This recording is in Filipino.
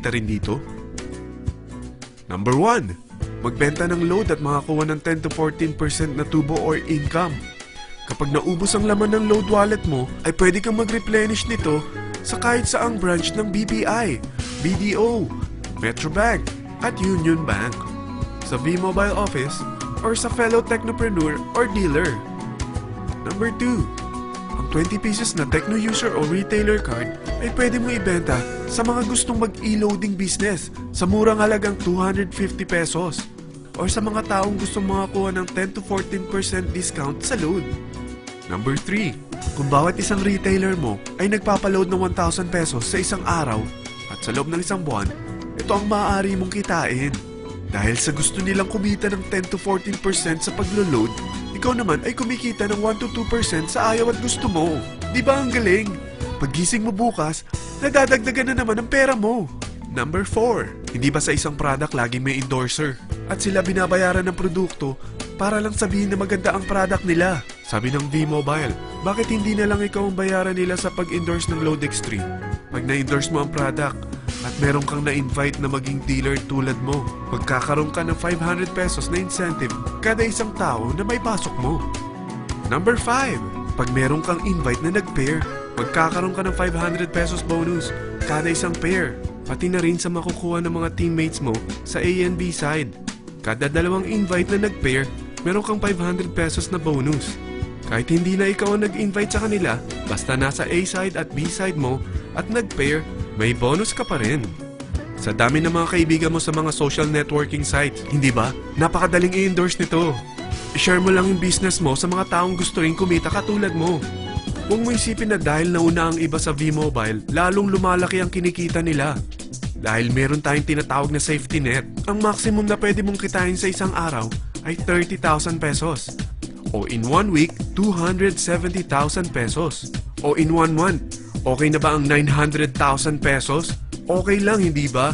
kikita rin dito? Number 1. Magbenta ng load at makakuha ng 10 to 14% na tubo or income. Kapag naubos ang laman ng load wallet mo, ay pwede kang mag-replenish nito sa kahit saang branch ng BPI, BDO, Metrobank, at Union Bank, sa V-Mobile office, or sa fellow technopreneur or dealer. Number 2. Ang 20 pieces na Techno User o Retailer Card ay pwede mo ibenta sa mga gustong mag-e-loading business sa murang halagang 250 pesos or sa mga taong gustong makakuha ng 10 to 14% discount sa load. Number 3. Kung bawat isang retailer mo ay nagpapaload ng 1,000 pesos sa isang araw at sa loob ng isang buwan, ito ang maaari mong kitain. Dahil sa gusto nilang kumita ng 10 to 14% sa paglo-load, ikaw naman ay kumikita ng 1 to 2% sa ayaw at gusto mo. Di ba ang galing? Paggising mo bukas, nadadagdagan na naman ang pera mo. Number 4. Hindi ba sa isang product laging may endorser? At sila binabayaran ng produkto para lang sabihin na maganda ang product nila. Sabi ng V-Mobile, bakit hindi na lang ikaw ang bayaran nila sa pag-endorse ng Load Extreme? Pag na-endorse mo ang product at meron kang na-invite na maging dealer tulad mo, magkakaroon ka ng 500 pesos na incentive kada isang tao na may pasok mo. Number 5. Pag meron kang invite na nag-pair, magkakaroon ka ng 500 pesos bonus kada isang pair, pati na rin sa makukuha ng mga teammates mo sa A and B side. Kada dalawang invite na nag-pair, meron kang 500 pesos na bonus. Kahit hindi na ikaw ang nag-invite sa kanila, basta nasa A side at B side mo at nag-pair, may bonus ka pa rin. Sa dami ng mga kaibigan mo sa mga social networking sites, hindi ba? Napakadaling i-endorse nito. I-share mo lang yung business mo sa mga taong gusto rin kumita katulad mo. Huwag mo isipin na dahil nauna ang iba sa V-Mobile, lalong lumalaki ang kinikita nila. Dahil meron tayong tinatawag na safety net, ang maximum na pwede mong kitain sa isang araw ay 30,000 pesos. O in 1 week, 270,000 pesos. O in 1 month, okay na ba ang 900,000 pesos? Okay lang, hindi ba?